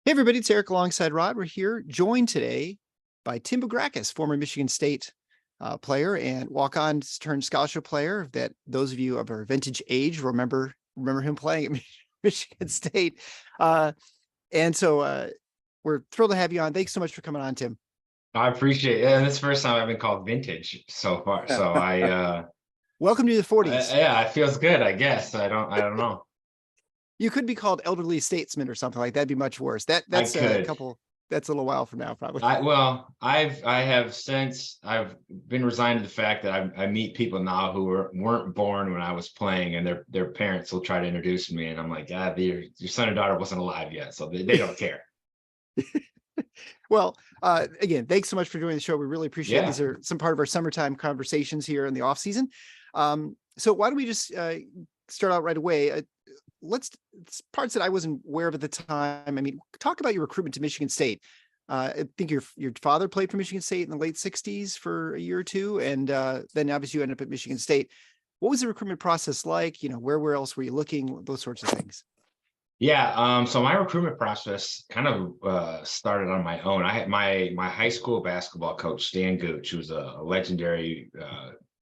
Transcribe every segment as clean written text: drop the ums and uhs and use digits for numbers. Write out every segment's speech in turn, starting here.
Hey, everybody, it's Eric alongside Rod. We're here joined today by Tim Bograkos, former Michigan State player and walk-on turned scholarship player that those of you of our vintage age remember him playing at Michigan State. And so we're thrilled to have you on. Thanks so much for coming on, Tim. I appreciate it. And this is the first time I've been called vintage so far. So Welcome to the 40s. Yeah, it feels good, I guess. I don't know. You could be called elderly statesman or something like that. That'd be much worse. That's a little while from now, probably. I've been resigned to the fact that I meet people now who weren't born when I was playing, and their parents will try to introduce me, and I'm like, your son or daughter wasn't alive yet, so they don't care. Well, again, thanks so much for joining the show. We really appreciate it. These are some part of our summertime conversations here in the off season. So why don't we just start out right away? Parts that I wasn't aware of at the time. I mean, talk about your recruitment to Michigan State. I think your father played for Michigan State in the late 60s for a year or two. And then obviously you ended up at Michigan State. What was the recruitment process like? Where else were you looking? Those sorts of things. Yeah. So my recruitment process kind of started on my own. I had my high school basketball coach, Stan Gooch, who was a legendary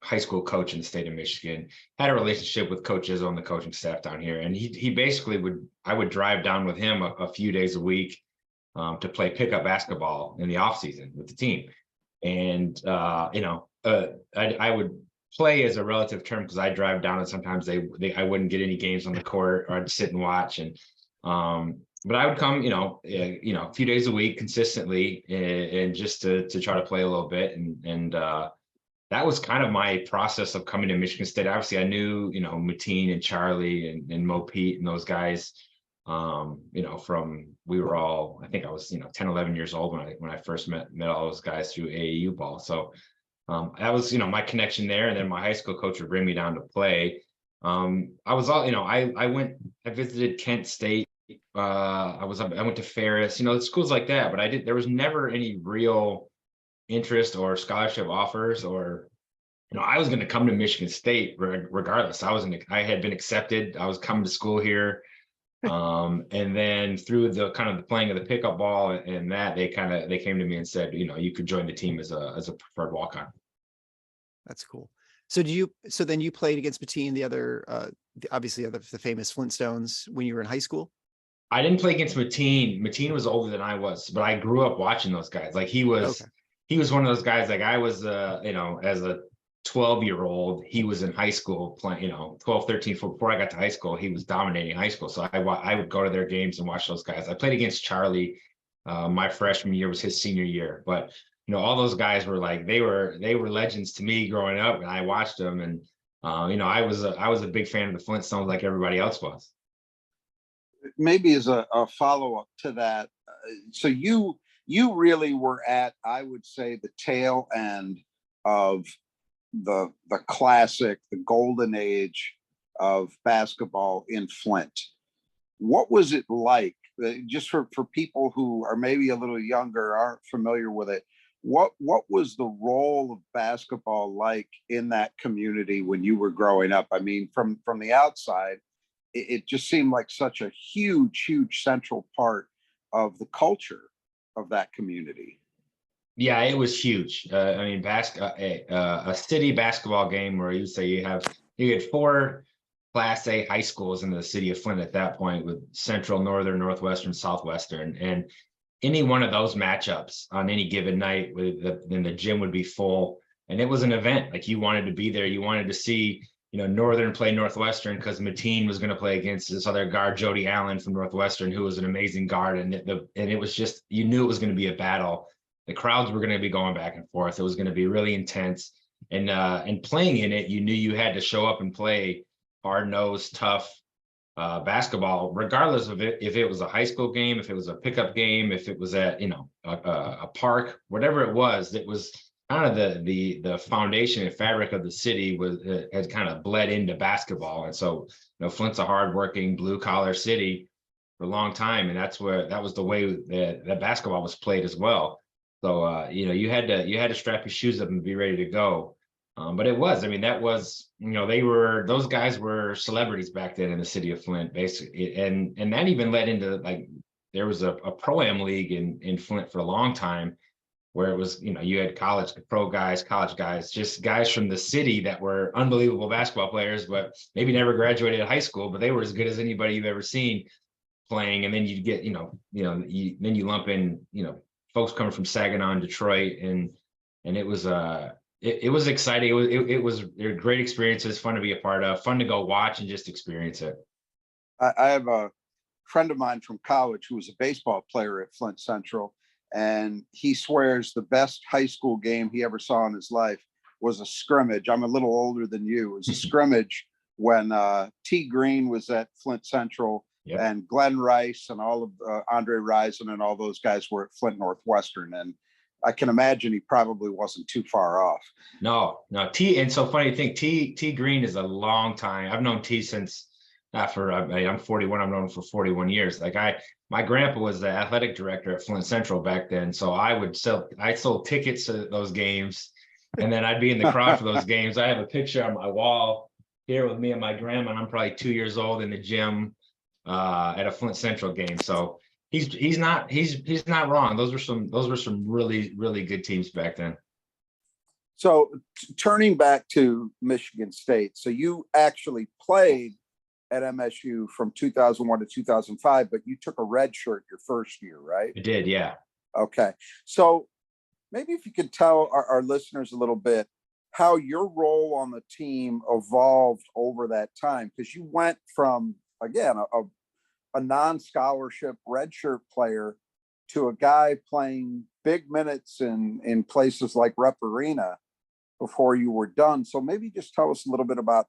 high school coach in the state of Michigan, had a relationship with Coach Izzo on the coaching staff down here. And he basically I would drive down with him a few days a week to play pickup basketball in the off season with the team. And, I would play as a relative term because I drive down and sometimes I wouldn't get any games on the court, or I'd sit and watch. And, but I would come, a few days a week consistently and just to try to play a little bit. And that was kind of my process of coming to Michigan State. Obviously, I knew, Mateen and Charlie and Mo Pete and those guys, we were all, I think I was, 10, 11 years old when I first met all those guys through AAU ball. So that was, my connection there. And then my high school coach would bring me down to play. I visited Kent State. I went to Ferris, schools like that, but there was never any real interest or scholarship offers, or I was going to come to Michigan State regardless. I had been accepted. I was coming to school here, and then through the kind of the playing of the pickup ball and that they came to me and said, you could join the team as a preferred walk-on. That's cool. So then you played against Mateen, the famous Flintstones, when you were in high school? I didn't play against Mateen. Mateen was older than I was, but I grew up watching those guys. Like he was one of those guys. Like I was, as a 12-year-old, he was in high school playing, 12, 13, before I got to high school, he was dominating high school. So I would go to their games and watch those guys. I played against Charlie. My freshman year was his senior year, but all those guys were like, they were legends to me growing up, and I watched them. And, I was a big fan of the Flintstones like everybody else was. Maybe as a follow-up to that. So you really were at, I would say, the tail end of the classic, the golden age of basketball in Flint. What was it like, just for people who are maybe a little younger, aren't familiar with it? What was the role of basketball like in that community when you were growing up? I mean, from the outside, it just seemed like such a huge central part of the culture of that community. Yeah, it was huge. I mean, a city basketball game where you had 4 Class A high schools in the city of Flint at that point, with Central, Northern, Northwestern, Southwestern, and any one of those matchups on any given night, then the gym would be full, and it was an event. Like, you wanted to be there. You wanted to see, Northern play Northwestern because Mateen was going to play against this other guard, Jody Allen from Northwestern, who was an amazing guard, and it was just, you knew it was going to be a battle. The crowds were going to be going back and forth. It was going to be really intense, and playing in it, you knew you had to show up and play hard-nosed, tough basketball, regardless of if it was a high school game, if it was a pickup game, if it was at a park, whatever it was kind of the foundation and fabric of the city had kind of bled into basketball. And so Flint's a hardworking blue collar city for a long time, and that was the way that basketball was played as well. So you had to strap your shoes up and be ready to go. But it was, those guys were celebrities back then in the city of Flint, basically. And that even led into like there was a pro-am league in Flint for a long time, where it was, you had college pro guys, college guys, just guys from the city that were unbelievable basketball players, but maybe never graduated high school, but they were as good as anybody you've ever seen playing. And then you'd get, then you lump in, folks coming from Saginaw and Detroit, and it was it was exciting. It was great experiences, fun to be a part of, fun to go watch and just experience it. I have a friend of mine from college who was a baseball player at Flint Central, and he swears the best high school game he ever saw in his life was a scrimmage. I'm a little older than you. It was a scrimmage when T. Green was at Flint Central. Yep. And Glenn Rice and all of Andre Rison and all those guys were at Flint Northwestern. And I can imagine he probably wasn't too far off. No. And so funny thing, T. Green is a long time. I've known T since, I'm 41. I've known him for 41 years. My grandpa was the athletic director at Flint Central back then. So I sold tickets to those games, and then I'd be in the crowd for those games. I have a picture on my wall here with me and my grandma, and I'm probably 2 years old in the gym at a Flint Central game. So he's not wrong. Those were some really, really good teams back then. So turning back to Michigan State, so you actually played at MSU from 2001 to 2005, but you took a red shirt your first year, right? I did, yeah. Okay. So maybe if you could tell our listeners a little bit how your role on the team evolved over that time, because you went from, again, a non-scholarship redshirt player to a guy playing big minutes in places like Rep Arena before you were done. So maybe just tell us a little bit about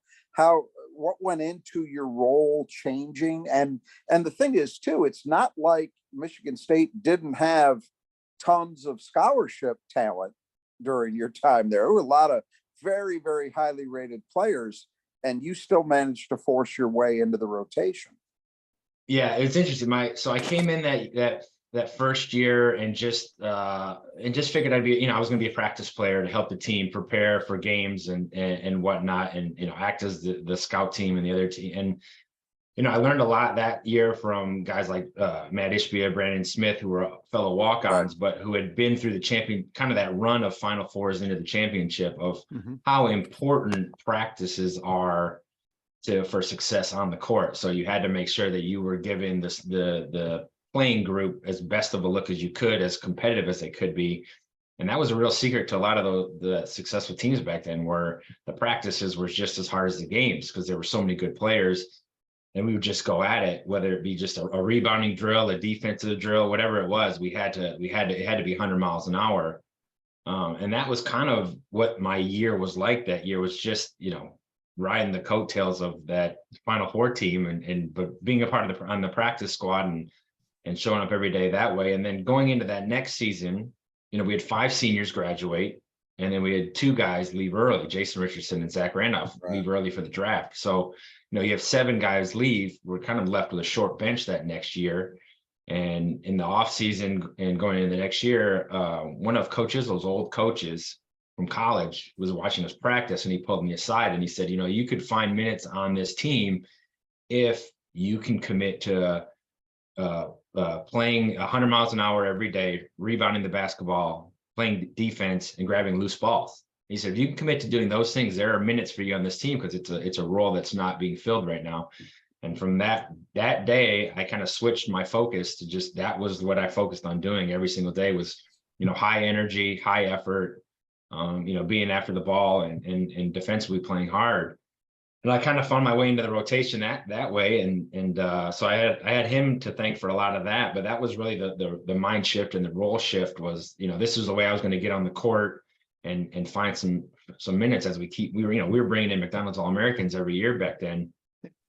what went into your role changing. And the thing is too, it's not like Michigan State didn't have tons of scholarship talent during your time there. There were a lot of very, very highly rated players, and you still managed to force your way into the rotation. Yeah, it's interesting. So I came in that first year and just figured I'd be, I was going to be a practice player to help the team prepare for games and whatnot, and act as the scout team and the other team. And I learned a lot that year from guys like Matt Ishbia, Brandon Smith, who were fellow walk-ons, but who had been through the kind of that run of Final Fours into the championship, of how important practices are for success on the court. So you had to make sure that you were giving the playing group as best of a look as you could, as competitive as they could be. And that was a real secret to a lot of the successful teams back then, where the practices were just as hard as the games, because there were so many good players. And we would just go at it, whether it be just a rebounding drill, a defensive drill, whatever it was. It had to be 100 miles an hour. And that was kind of what my year was like. That year was just, riding the coattails of that Final Four team, but being a part of on the practice squad and showing up every day that way. And then going into that next season, we had 5 seniors graduate, and then we had 2 guys leave early, Jason Richardson and Zach Randolph, leave early for the draft. So, you have 7 guys leave. We're kind of left with a short bench that next year. And in the off season and going into the next year, one of those old coaches from college was watching us practice, and he pulled me aside and he said, you could find minutes on this team if you can commit to playing 100 miles an hour every day, rebounding the basketball, playing defense, and grabbing loose balls. He said, if you can commit to doing those things, there are minutes for you on this team, because it's a role that's not being filled right now. And from that day, I kind of switched my focus to that was what I focused on doing every single day, was, high energy, high effort, being after the ball and defensively playing hard. And I kind of found my way into the rotation that way. And so I had him to thank for a lot of that, but that was really the mind shift and the role shift was, this is the way I was going to get on the court and find some minutes as we were bringing in McDonald's All-Americans every year back then.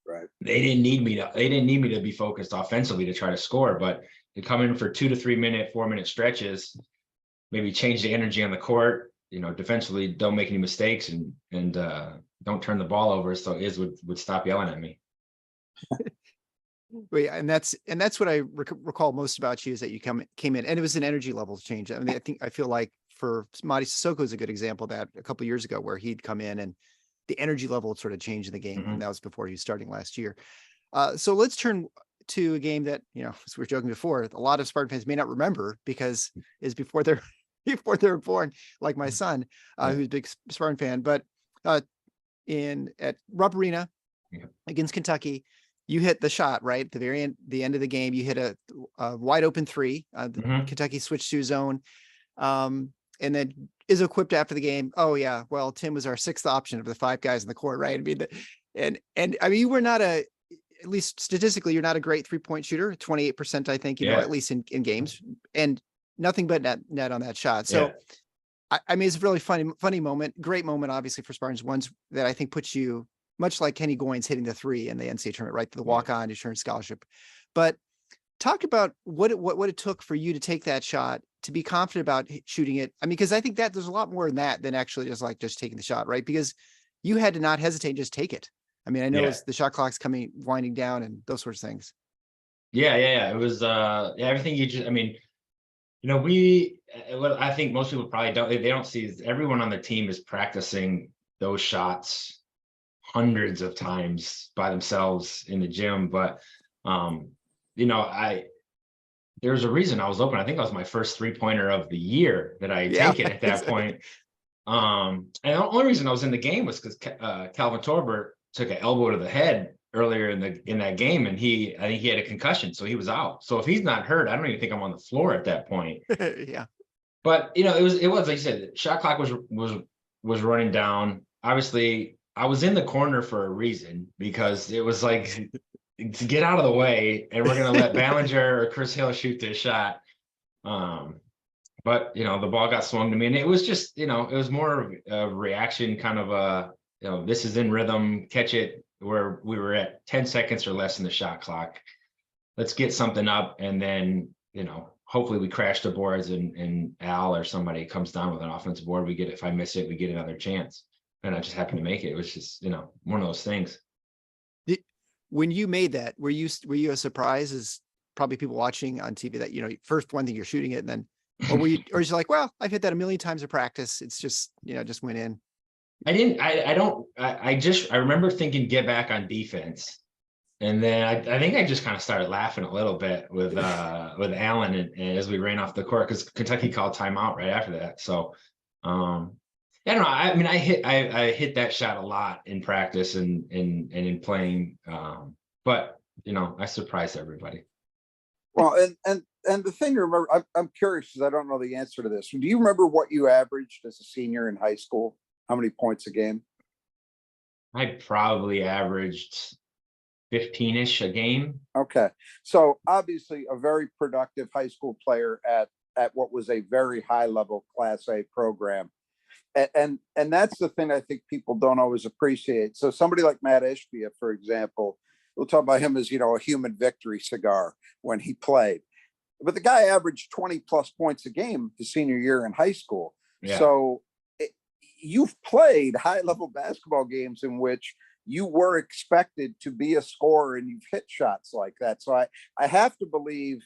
Right. They didn't need me to be focused offensively to try to score, but to come in for 2 to 3 minute, 4 minute stretches, maybe change the energy on the court, defensively, don't make any mistakes and don't turn the ball over. So Iz would stop yelling at me. Well, yeah, and that's what I recall most about you, is that you came in and it was an energy level change. I mean, I feel like for Mady Sissoko is a good example of that a couple of years ago, where he'd come in and the energy level sort of changed in the game. And that was before he was starting last year. So let's turn to a game that, as we were joking before, a lot of Spartan fans may not remember because it's before they're before they were born, like my son, who's a big Spartan fan. But at Rupp Arena against Kentucky, you hit the shot right at the end of the game. You hit a wide open three. Kentucky switched to zone, and then Izzo quipped after the game, "Oh yeah, well, Tim was our sixth option of the five guys in the court, right?" I mean, and I mean, you were not at least statistically, you're not a great 3-point shooter, 28%, I think, at least in games, and nothing but net on that shot. So, I mean, it's a really funny moment, great moment, obviously for Spartans. Ones that I think puts you much like Kenny Goins hitting the three in the NCAA tournament, right to the Walkon insurance scholarship. But talk about what it took for you to take that shot, to be confident about shooting it. I mean, because I think that there's a lot more in that than actually just taking the shot, right? Because you had to not hesitate, just take it. I mean, I know the shot clock's winding down and those sorts of things. Yeah. It was everything you just, I mean, what I think most people probably don't see is everyone on the team is practicing those shots hundreds of times by themselves in the gym. But there's a reason I was open. I think that was my first 3-pointer of the year that I had taken at that point. And the only reason I was in the game was because Calvin Torbert took an elbow to the head earlier in that game, and I think he had a concussion, so he was out. So if he's not hurt, I don't even think I'm on the floor at that point. Yeah. But it was like you said, the shot clock was running down. Obviously, I was in the corner for a reason, because it was like, to get out of the way, and we're gonna let Ballinger or Chris Hill shoot this shot. But the ball got swung to me, and it was just, it was more of a reaction, kind of this is in rhythm, catch it, where we were at 10 seconds or less in the shot clock. Let's get something up, and then, hopefully we crash the boards, and Al or somebody comes down with an offensive board. If I miss it, we get another chance. And I just happened to make it. It was just, one of those things. When you made that, were you as surprised as probably people watching on TV that, first one thing you're shooting it, and then, or were you like, well, I've hit that a million times in practice. It's just, just went in. I remember thinking, get back on defense. And then I think I just kind of started laughing a little bit with Allen and as we ran off the court, because Kentucky called timeout right after that. So I don't know. I mean, I hit that shot a lot in practice and in playing. But I surprised everybody. Well, and the thing to remember, I'm curious, because I don't know the answer to this. Do you remember what you averaged as a senior in high school? How many points a game? I probably averaged 15-ish a game. Okay. So obviously a very productive high school player at what was a very high level Class A program. And that's the thing I think people don't always appreciate. So somebody like Matt Ishbia, for example, we'll talk about him as, a human victory cigar when he played. But the guy averaged 20 plus points a game his senior year in high school. Yeah. So you've played high level basketball games in which you were expected to be a scorer, and you've hit shots like that. So I have to believe,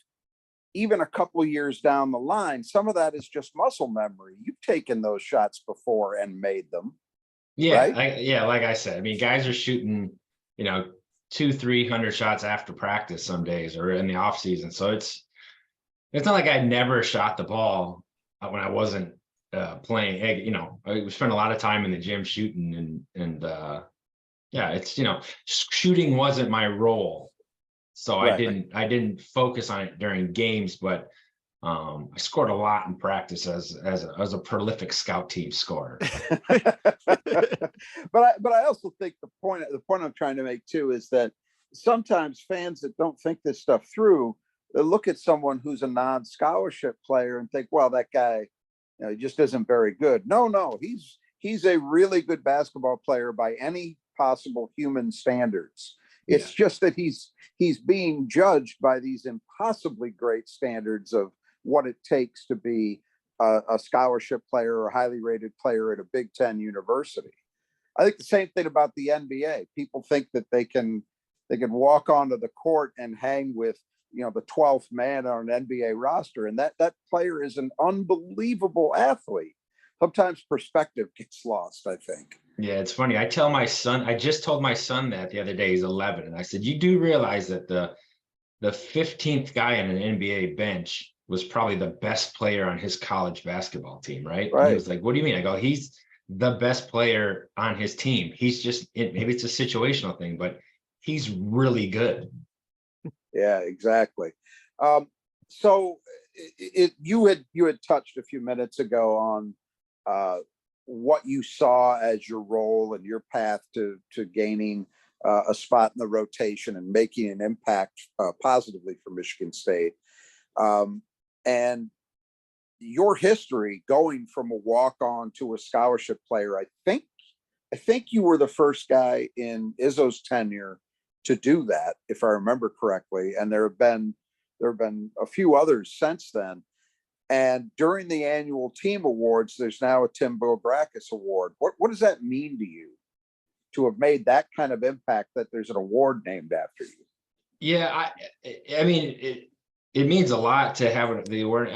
even a couple of years down the line, some of that is just muscle memory. You've taken those shots before and made them. Yeah. Right? Like I said, I mean, guys are shooting, 200-300 shots after practice some days, or in the off season. So it's not like I never shot the ball when I wasn't playing. I spent a lot of time in the gym shooting, and it's, shooting wasn't my role. So right. I didn't focus on it during games, but I scored a lot in practice as a prolific scout team scorer. But I also think the point I'm trying to make too is that sometimes fans that don't think this stuff through, they look at someone who's a non-scholarship player and think, well, that guy, he just isn't very good. No, he's a really good basketball player by any possible human standards. It's just that he's being judged by these impossibly great standards of what it takes to be a scholarship player or a highly rated player at a Big Ten university. I think the same thing about the NBA. People think that they can walk onto the court and hang with the 12th man on an NBA roster, and that player is an unbelievable athlete. Sometimes perspective gets lost, I think. Yeah, it's funny. I just told my son that the other day. He's 11, and I said, you do realize that the the 15th guy on an NBA bench was probably the best player on his college basketball team, right? And he was like, what do you mean? I go, he's the best player on his team. He's just, maybe it's a situational thing, but he's really good. Yeah, exactly. So you had touched a few minutes ago on what you saw as your role and your path to gaining a spot in the rotation and making an impact positively for Michigan State. And your history going from a walk-on to a scholarship player, I think you were the first guy in Izzo's tenure to do that, if I remember correctly. And there have been a few others since then. And during the annual team awards, there's now a Tim Bograkos award. What does that mean to you to have made that kind of impact, that there's an award named after you? Yeah, I mean, it means a lot to have the award.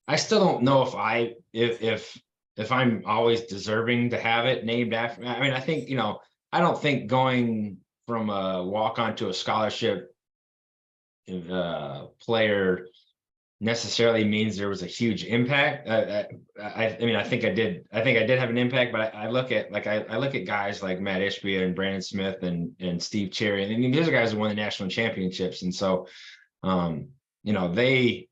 I still don't know if I'm always deserving to have it named after me. I mean, I think, you know, I don't think going from a walk-on to a scholarship player necessarily means there was a huge impact. I mean, I think I did have an impact, but I look at guys like Matt Ishbia and Brandon Smith and Steve Cherry. And I mean, these are guys who won the national championships. And so, you know, they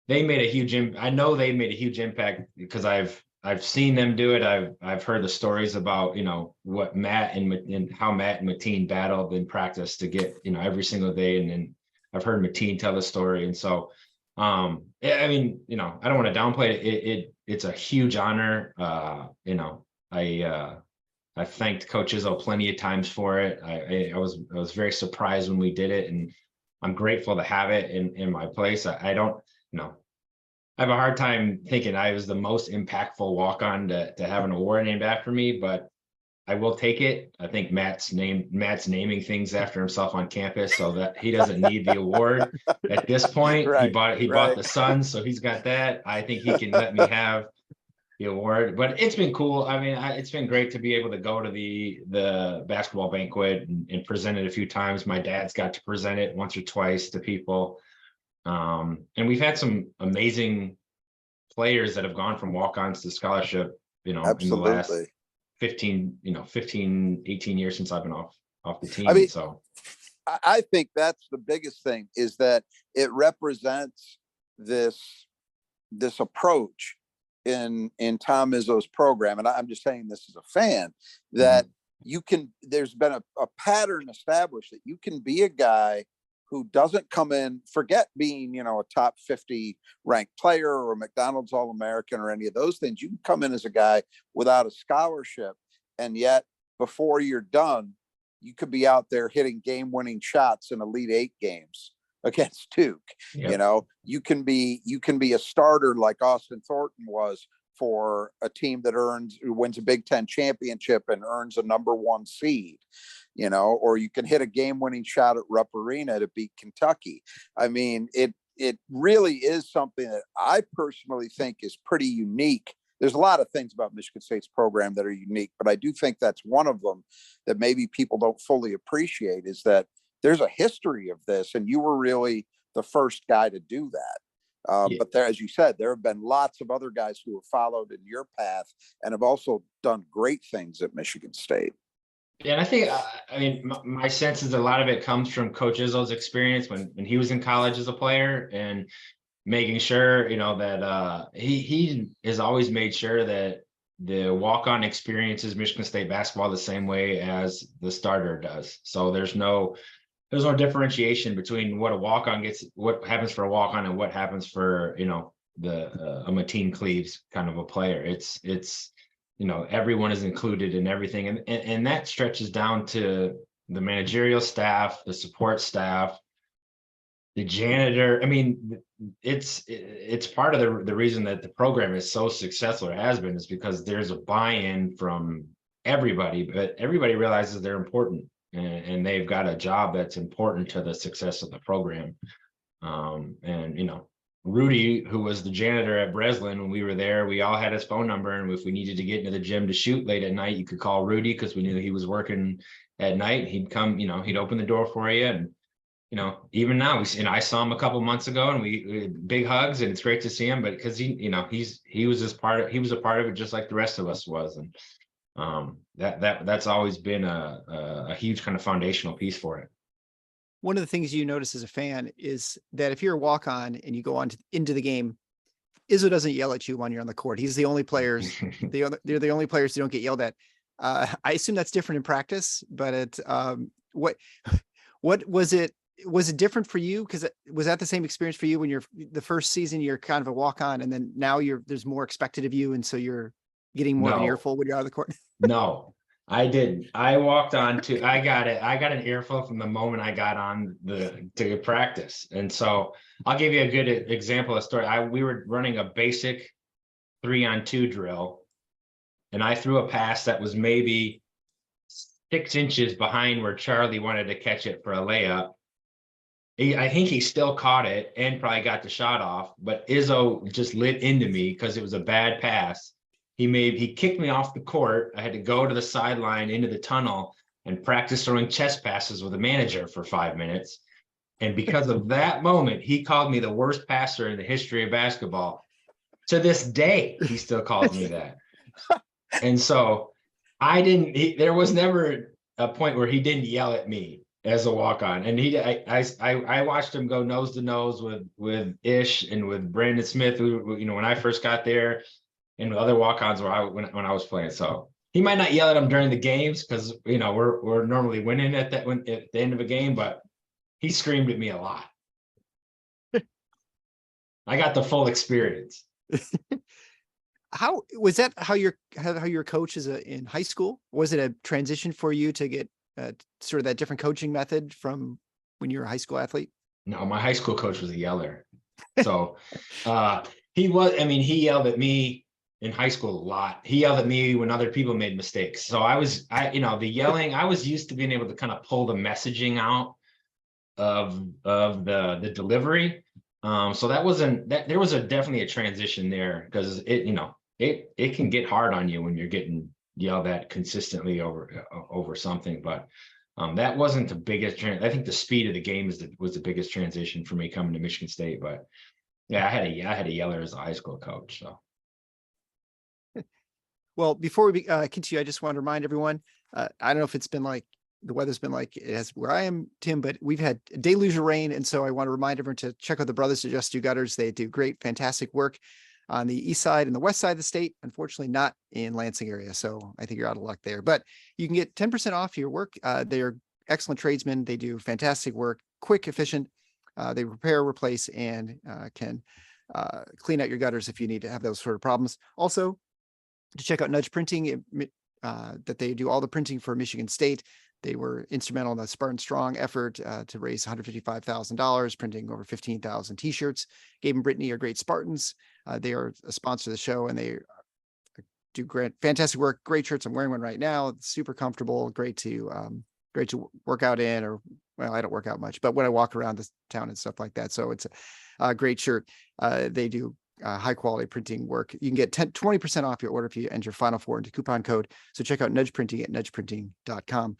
made a huge I know they made a huge impact because I've seen them do it. I've heard the stories about, you know, what Matt and how Matt and Mateen battled in practice to get, you know, every single day. And then I've heard Mateen tell the story. And so, I mean, you know, I don't want to downplay it. It's a huge honor. You know, I've thanked Coach Izzo plenty of times for it. I was very surprised when we did it, and I'm grateful to have it in my place. I don't, you know, I have a hard time thinking I was the most impactful walk-on to have an award named after me, but I will take it. I think Matt's naming things after himself on campus, so that he doesn't need the award at this point. Right, He bought the Suns, so he's got that. I think he can let me have the award. But it's been cool. I mean, it's been great to be able to go to the basketball banquet and present it a few times. My dad's got to present it once or twice to people. And we've had some amazing players that have gone from walk-ons to scholarship, you know, absolutely. in the last 15, 18 years since I've been off the team. I mean, so I think that's the biggest thing, is that it represents this approach in Tom Izzo's program. And I'm just saying this as a fan, that there's been a pattern established that you can be a guy who doesn't come in, forget being, you know, a top 50 ranked player or a McDonald's All-American or any of those things. You can come in as a guy without a scholarship, and yet before you're done, you could be out there hitting game-winning shots in Elite Eight games against Duke. Yep. You know, you can be a starter like Austin Thornton was for a team that wins a Big Ten championship and earns a #1 seed, you know, or you can hit a game-winning shot at Rupp Arena to beat Kentucky. I mean, it really is something that I personally think is pretty unique. There's a lot of things about Michigan State's program that are unique, but I do think that's one of them that maybe people don't fully appreciate, is that there's a history of this, and you were really the first guy to do that. But there, as you said, there have been lots of other guys who have followed in your path and have also done great things at Michigan State. Yeah, and I think, I mean, my sense is a lot of it comes from Coach Izzo's experience when he was in college as a player, and making sure, you know, that he has always made sure that the walk-on experiences Michigan State basketball the same way as the starter does. So there's no differentiation between what a walk-on gets, what happens for a walk-on, and what happens for, you know, a Mateen Cleaves kind of a player. It's you know, everyone is included in everything, and that stretches down to the managerial staff, the support staff, the janitor. I mean, it's part of the reason that the program is so successful, or has been, is because there's a buy-in from everybody, but everybody realizes they're important, and they've got a job that's important to the success of the program. And, you know, Rudy, who was the janitor at Breslin when we were there, we all had his phone number, and if we needed to get into the gym to shoot late at night, you could call Rudy, because we knew he was working at night. He'd come, you know, he'd open the door for you. And even now, I saw him a couple months ago, and we big hugs, and it's great to see him. But because he was a part of it, just like the rest of us was, and that's always been a huge kind of foundational piece for it. One of the things you notice as a fan is that if you're a walk-on and you go on into the game, Izzo doesn't yell at you when you're on the court. He's the only players. They're the only players who don't get yelled at. I assume that's different in practice, but what was it? Was it different for you? Because was that the same experience for you when you're the first season, you're kind of a walk-on, and then now there's more expected of you, and so you're getting more of an earful when you're out of the court? No, I didn't. I walked on to, I got an earful from the moment I got on to practice. And so I'll give you a good example of story. We were running a basic 3-on-2 drill, and I threw a pass that was maybe 6 inches behind where Charlie wanted to catch it for a layup. I think he still caught it and probably got the shot off, but Izzo just lit into me because it was a bad pass. He kicked me off the court. I had to go to the sideline into the tunnel and practice throwing chest passes with a manager for 5 minutes. And because of that moment, he called me the worst passer in the history of basketball. To this day, he still calls me that. And so there was never a point where he didn't yell at me as a walk-on. And I watched him go nose to nose with Ish and with Brandon Smith, who, when I first got there, and with other walk-ons when I was playing. So he might not yell at him during the games because we're normally winning at the end of a game, but he screamed at me a lot. I got the full experience. How was that? How your coach is in high school? Was it a transition for you to get sort of that different coaching method from when you were a high school athlete? No, my high school coach was a yeller. So he yelled at me in high school a lot. He yelled at me when other people made mistakes. So the yelling, I was used to being able to kind of pull the messaging out of the delivery. So there was definitely a transition there, because it can get hard on you when you're getting yelled at consistently over something. But that wasn't the biggest. I think the speed of the game was the biggest transition for me coming to Michigan State. But yeah, I had a yeller as a high school coach. So. Well, before we continue, I just want to remind everyone, I don't know if it's been like the weather's been like it has where I am, Tim, but we've had a deluge of rain. And so I want to remind everyone to check out the Brothers to Just Do Gutters. They do great, fantastic work on the east side and the west side of the state. Unfortunately, not in Lansing area. So I think you're out of luck there, but you can get 10% off your work. They are excellent tradesmen. They do fantastic work, quick, efficient. They repair, replace, and can clean out your gutters if you need to have those sort of problems. Also, to check out Nudge Printing, that they do all the printing for Michigan State. They were instrumental in the Spartan Strong effort to raise $155,000, printing over 15,000 t-shirts. Gabe and Brittany are great Spartans. They are a sponsor of the show, and they do fantastic work. Great shirts. I'm wearing one right now. It's super comfortable. Great to work out in, or, well, I don't work out much, but when I walk around the town and stuff like that. So it's a great shirt. They do high quality printing work. You can get 20% off your order if you enter Final Four into coupon code. So check out Nudge Printing at nudgeprinting.com.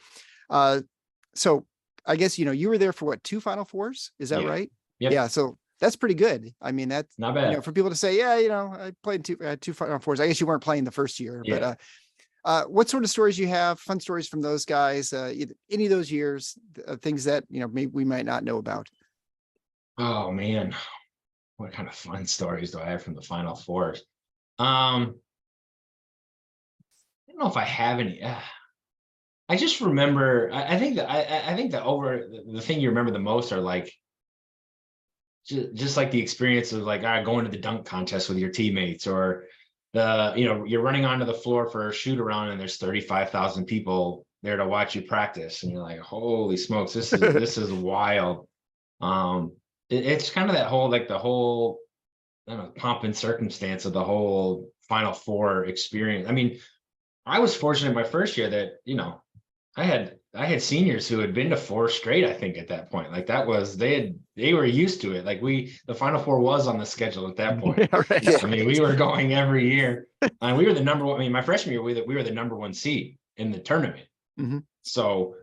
So I guess, you were there for what, 2 Final Fours? Is that right? Yep. Yeah. So that's pretty good. I mean, that's not bad. For people to say, yeah, I played 2 Final Fours. I guess you weren't playing the first year, yeah. But what sort of stories you have, fun stories from those guys, any of those years, things that, maybe we might not know about? Oh man. What kind of fun stories do I have from the Final Fours? I don't know if I have any. I just remember. I think the thing you remember the most are like just like the experience of like going to the dunk contest with your teammates, or you're running onto the floor for a shoot around and there's 35,000 people there to watch you practice, and you're like, holy smokes, this is wild. It's kind of that whole, like the whole, I don't know, pomp and circumstance of the whole Final Four experience. I mean, I was fortunate my first year that, I had seniors who had been to 4 straight, I think, at that point. Like that was, they were used to it. Like the Final Four was on the schedule at that point. Yeah, right. Yeah. I mean, we were going every year. And we were the number one. I mean, my freshman year, we were the number 1 seed in the tournament. Mm-hmm. So,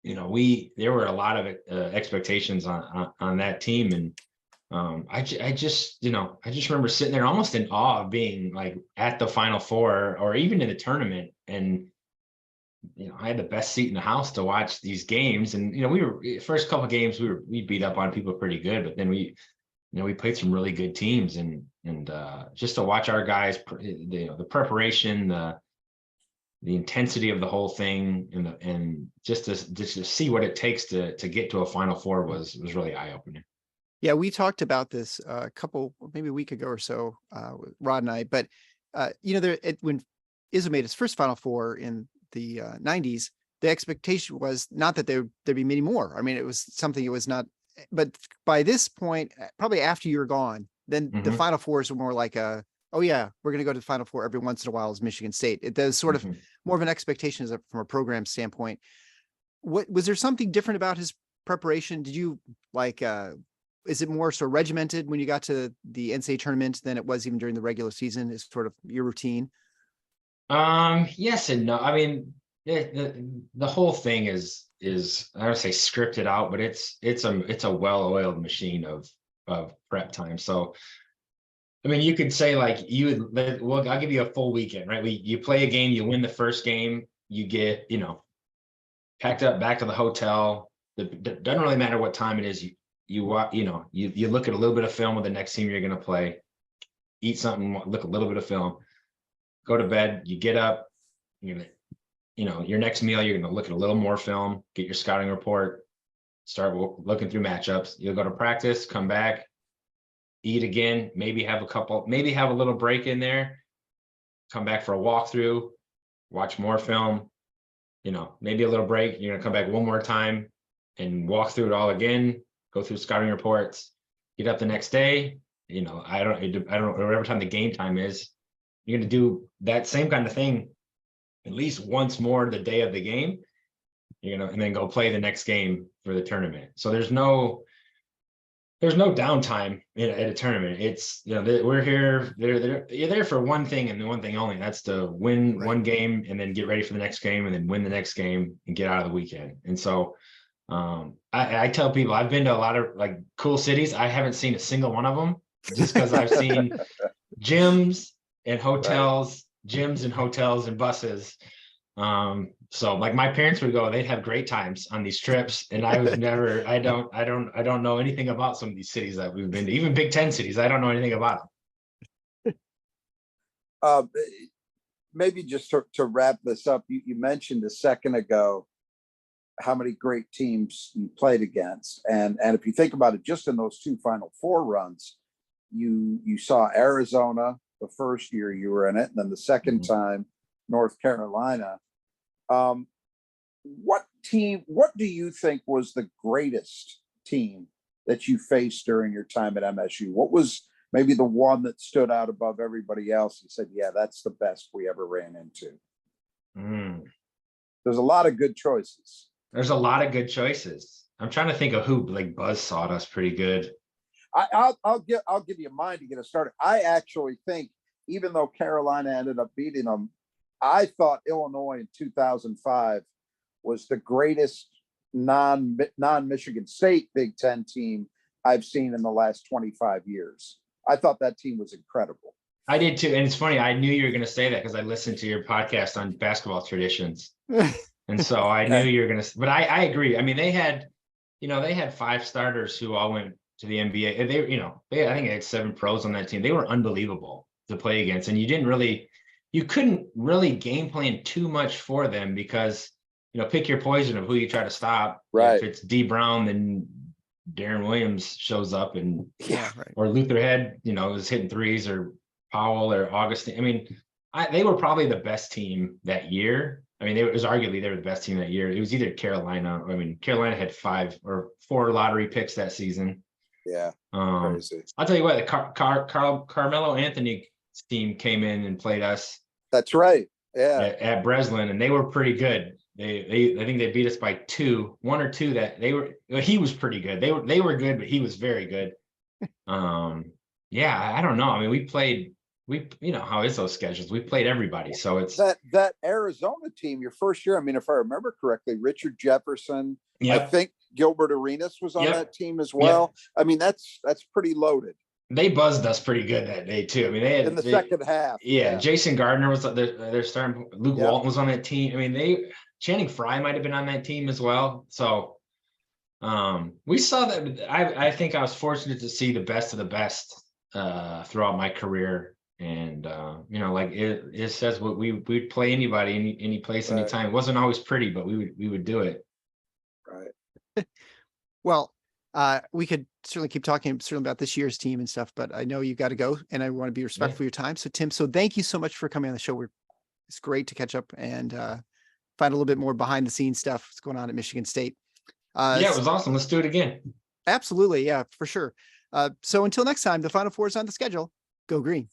there were a lot of expectations on that team. And I just remember sitting there almost in awe of being like at the Final Four or even in the tournament. And, I had the best seat in the house to watch these games. And, we were first couple of games, we beat up on people pretty good, but then we played some really good teams and just to watch our guys, the preparation, the intensity of the whole thing and just to see what it takes to get to a Final Four was really eye-opening. Yeah, we talked about this maybe a week ago or so, with Rod and I, but when Izzo made his first Final Four in the 90s, the expectation was not that there'd be many more. I mean, it was something it was not, but by this point, probably after you're gone, then the Final Fours were more like oh yeah, we're going to go to the Final Four every once in a while as Michigan State. It does sort of more of an expectation from a program standpoint. Was there something different about his preparation? Did you is it more sort of regimented when you got to the NCAA tournament than it was even during the regular season? Is sort of your routine? Yes and no. I mean, the whole thing is I don't say scripted out, but it's a well-oiled machine of prep time. So, I mean, you could say like I'll give you a full weekend, right? You play a game, you win the first game, you get, packed up back to the hotel. It doesn't really matter what time it is. You look at a little bit of film with the next team you're going to play, eat something, look a little bit of film, go to bed, you get up, your next meal, you're going to look at a little more film, get your scouting report, start looking through matchups. You'll go to practice, come back, eat again, maybe have a little break in there, come back for a walkthrough, watch more film, maybe a little break. You're going to come back one more time and walk through it all again, go through scouting reports, get up the next day. I don't know, whatever time the game time is, you're going to do that same kind of thing at least once more the day of the game, and then go play the next game for the tournament. So there's no downtime at a tournament. It's, we're here, you're there for one thing and one thing only. That's to win one game and then get ready for the next game and then win the next game and get out of the weekend. And so I tell people I've been to a lot of like cool cities. I haven't seen a single one of them just because I've seen gyms and hotels, and buses. So like my parents would go, they'd have great times on these trips. And I was never, I don't know anything about some of these cities that we've been to, even Big Ten cities. I don't know anything about them. Maybe just to wrap this up, you mentioned a second ago how many great teams you played against. And if you think about it, just in those two Final Four runs, you saw Arizona the first year you were in it, and then the second time, North Carolina. What do you think was the greatest team that you faced during your time at MSU? What was maybe the one that stood out above everybody else? You said, yeah, that's the best we ever ran into. There's a lot of good choices. I'm trying to think of who like buzzsawed us pretty good. I'll give you mine to get us started. I actually think, even though Carolina ended up beating them, I thought Illinois in 2005 was the greatest non-Michigan State Big Ten team I've seen in the last 25 years. I thought that team was incredible. I did too. And it's funny, I knew you were going to say that because I listened to your podcast on basketball traditions. And so I knew you were going to, but I agree. I mean, they had 5 starters who all went to the NBA. I think they had 7 pros on that team. They were unbelievable to play against. And you couldn't really game plan too much for them because, pick your poison of who you try to stop. Right. If it's D Brown, then Darren Williams shows up or Luther Head, was hitting threes, or Powell or Augustine. I mean, they were probably the best team that year. I mean, it was arguably they were the best team that year. It was either Carolina. I mean, Carolina had 5 or 4 lottery picks that season. Yeah. Crazy. I'll tell you what, the Carmelo Anthony team came in and played us. That's right. Yeah. At Breslin, and they were pretty good. I think they beat us by 1 or 2 that he was pretty good. They were good, but he was very good. Yeah, I don't know. I mean, we played you know how is those schedules? We played everybody, so it's that Arizona team, your first year. I mean, if I remember correctly, Richard Jefferson, I think Gilbert Arenas was on that team as well. I mean, that's pretty loaded. They buzzed us pretty good that day too. I mean, they had in the second half. Yeah, Jason Gardner was their starting. Luke Walton was on that team. I mean, Channing Frye might have been on that team as well. So we saw that. I think I was fortunate to see the best of the best throughout my career. And you know, like it says, we'd play anybody, any place, anytime. It wasn't always pretty, but we would do it. Right. Well, we could certainly keep talking certainly about this year's team and stuff, but I know you got to go, and I want to be respectful of your time. So Tim, thank you so much for coming on the show. It's great to catch up and find a little bit more behind the scenes stuff that's going on at Michigan State. Yeah, it was awesome. Let's do it again. Absolutely. Yeah, for sure. So until next time, the Final Four is on the schedule. Go Green.